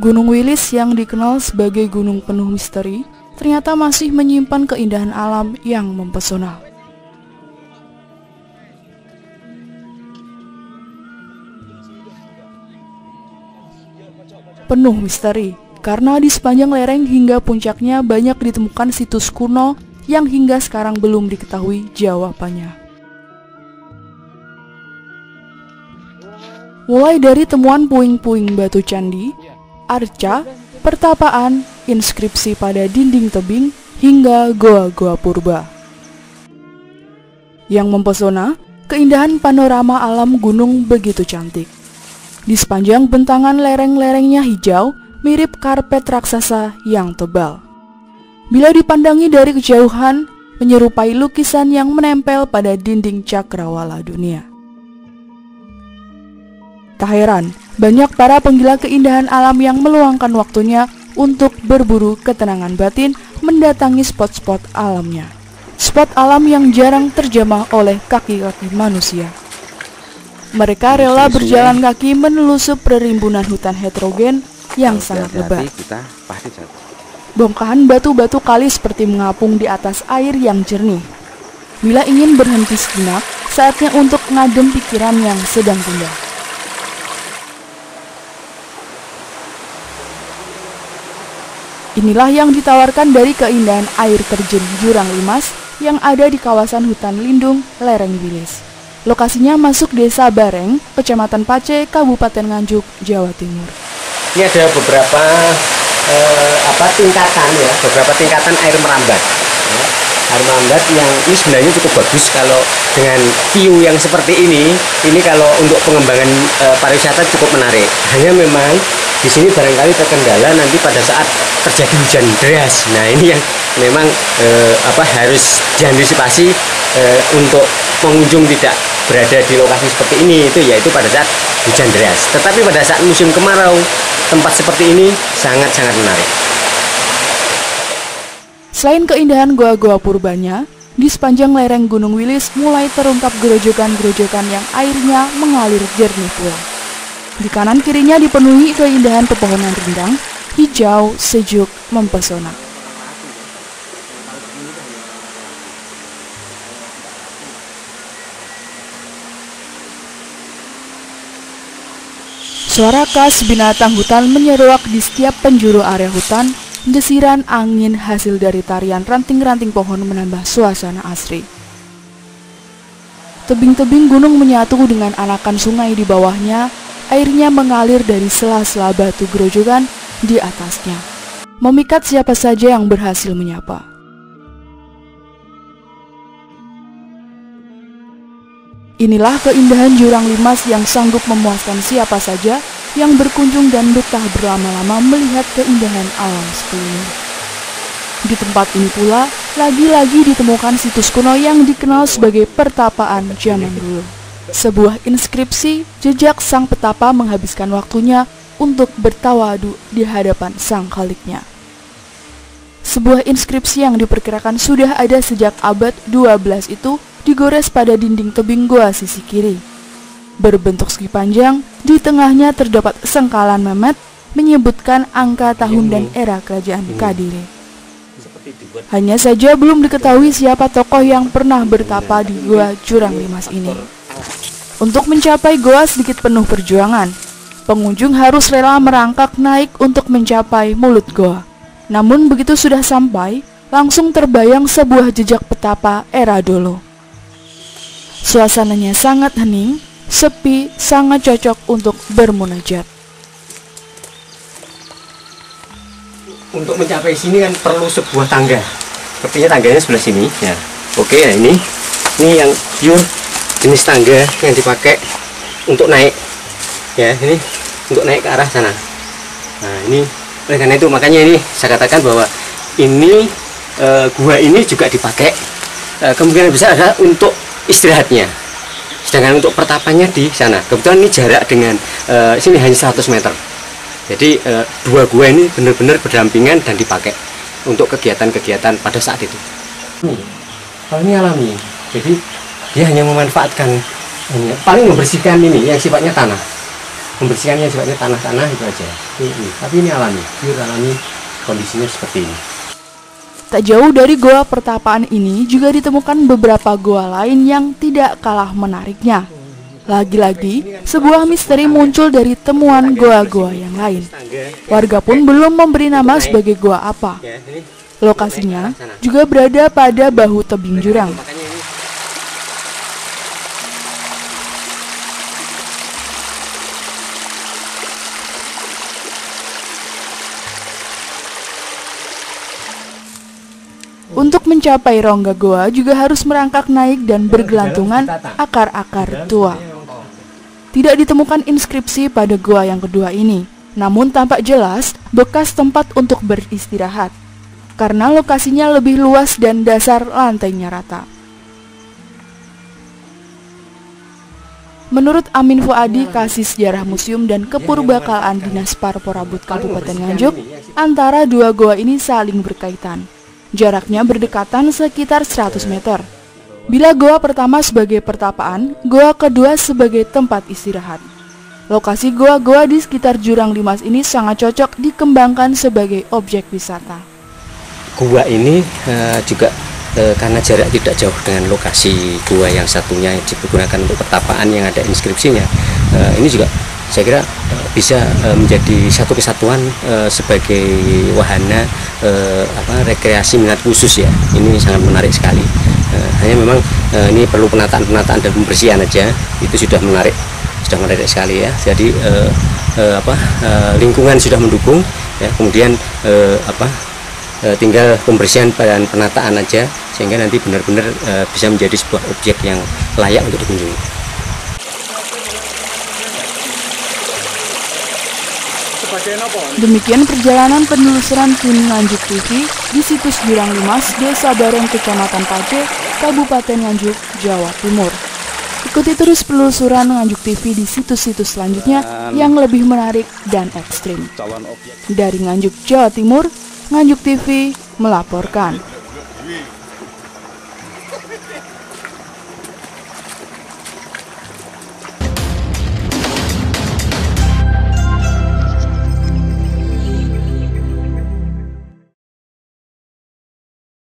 Gunung Wilis yang dikenal sebagai gunung penuh misteri, ternyata masih menyimpan keindahan alam yang mempesona. Penuh misteri, karena di sepanjang lereng hingga puncaknya banyak ditemukan situs kuno yang hingga sekarang belum diketahui jawabannya. Mulai dari temuan puing-puing batu candi, arca, pertapaan, inskripsi pada dinding tebing, hingga goa-goa purba. Yang mempesona, keindahan panorama alam gunung begitu cantik. Di sepanjang bentangan lereng-lerengnya hijau, mirip karpet raksasa yang tebal. Bila dipandangi dari kejauhan, menyerupai lukisan yang menempel pada dinding cakrawala dunia. Tak heran, banyak para penggila keindahan alam yang meluangkan waktunya untuk berburu ketenangan batin mendatangi spot-spot alamnya. Spot alam yang jarang terjamah oleh kaki-kaki manusia. Mereka rela berjalan kaki menelusup perimbunan hutan heterogen yang sangat lebat. Bongkahan batu-batu kali seperti mengapung di atas air yang jernih. Bila ingin berhenti sejenak, saatnya untuk ngadem pikiran yang sedang gundah. Inilah yang ditawarkan dari keindahan air terjun Jurang Limas yang ada di kawasan hutan lindung lereng Wilis. Lokasinya masuk Desa Bareng, Kecamatan Pace, Kabupaten Nganjuk, Jawa Timur. Ini ada beberapa tingkatan air merambat. Air merambat yang ini sebenarnya cukup bagus kalau dengan view yang seperti ini kalau untuk pengembangan pariwisata cukup menarik. Hanya memang di sini barangkali terkendala nanti pada saat terjadi hujan deras. Nah, ini yang memang harus diantisipasi untuk pengunjung tidak berada di lokasi seperti ini, yaitu pada saat hujan deras. Tetapi pada saat musim kemarau, tempat seperti ini sangat-sangat menarik. Selain keindahan goa-goa purbanya, di sepanjang lereng Gunung Wilis mulai terungkap gerojokan-gerojokan yang airnya mengalir jernih pula. Di kanan kirinya dipenuhi keindahan pepohonan rindang, hijau, sejuk, mempesona. Suara khas binatang hutan menyeruak di setiap penjuru area hutan. Desiran angin hasil dari tarian ranting-ranting pohon menambah suasana asri. Tebing-tebing gunung menyatu dengan anakan sungai di bawahnya. Airnya mengalir dari sela-sela batu gerojokan di atasnya, memikat siapa saja yang berhasil menyapa. Inilah keindahan Jurang Limas yang sanggup memuaskan siapa saja yang berkunjung dan betah berlama-lama melihat keindahan alam sekeliling. Di tempat ini pula, lagi-lagi ditemukan situs kuno yang dikenal sebagai pertapaan zaman dulu. Sebuah inskripsi jejak sang petapa menghabiskan waktunya untuk bertawadu di hadapan sang khaliknya. Sebuah inskripsi yang diperkirakan sudah ada sejak abad 12 itu digores pada dinding tebing goa sisi kiri. Berbentuk segi panjang, di tengahnya terdapat sengkalan Mehmet menyebutkan angka tahun dan era kerajaan Kadiri. Hanya saja belum diketahui siapa tokoh yang pernah bertapa di Goa Jurang Limas ini. Untuk mencapai goa sedikit penuh perjuangan. Pengunjung harus rela merangkak naik untuk mencapai mulut goa. Namun begitu sudah sampai, langsung terbayang sebuah jejak petapa era dulu. Suasananya sangat hening, sepi, sangat cocok untuk bermunajat. Untuk mencapai sini kan perlu sebuah tangga. Sepertinya tangganya sebelah sini. Ya. Oke, nah ini yang pure jenis tangga yang dipakai untuk naik. Ya, ini untuk naik ke arah sana. Nah, ini oleh karena itu makanya ini saya katakan bahwa ini gua ini juga dipakai kemungkinan besar adalah untuk istirahatnya. Sedangkan untuk pertapannya di sana. Kebetulan ini jarak dengan sini hanya 100 meter. Jadi dua gua ini benar-benar berdampingan dan dipakai untuk kegiatan-kegiatan pada saat itu. Kalau ini alami, jadi dia hanya memanfaatkan, paling membersihkan ini yang sifatnya tanah. membersihkan yang sifatnya tanah-tanah itu aja. Ini. Tapi ini alami, pure alami, kondisinya seperti ini. Tak jauh dari goa pertapaan ini juga ditemukan beberapa goa lain yang tidak kalah menariknya. Lagi-lagi, sebuah misteri muncul dari temuan goa-goa yang lain. Warga pun belum memberi nama sebagai goa apa. Lokasinya juga berada pada bahu tebing jurang. Untuk mencapai rongga goa juga harus merangkak naik dan bergelantungan akar-akar tua. Tidak ditemukan inskripsi pada goa yang kedua ini, namun tampak jelas bekas tempat untuk beristirahat, karena lokasinya lebih luas dan dasar lantainya rata. Menurut Amin Fuadi, Kasih Sejarah Museum dan Kepurbakalaan Dinas Parporabut Kabupaten Nganjuk, antara dua goa ini saling berkaitan. Jaraknya berdekatan sekitar 100 meter. Bila goa pertama sebagai pertapaan, goa kedua sebagai tempat istirahat. Lokasi goa-goa di sekitar Jurang Limas ini sangat cocok dikembangkan sebagai objek wisata. Gua ini juga karena jarak tidak jauh dengan lokasi gua yang satunya yang digunakan untuk pertapaan yang ada inskripsinya, ini juga saya kira bisa menjadi satu kesatuan sebagai wahana rekreasi minat khusus ya. Ini sangat menarik sekali. Hanya memang ini perlu penataan dan pembersihan aja. Itu sudah menarik sekali ya. Jadi lingkungan sudah mendukung ya. Kemudian tinggal pembersihan dan penataan aja sehingga nanti benar-benar bisa menjadi sebuah objek yang layak untuk dikunjungi. Demikian perjalanan penelusuran tim Nganjuk TV di situs Jurang Limas, Desa Bareng, Kecamatan Pace, Kabupaten Nganjuk, Jawa Timur. Ikuti terus penelusuran Nganjuk TV di situs-situs selanjutnya yang lebih menarik dan ekstrim. Dari Nganjuk, Jawa Timur, Nganjuk TV melaporkan.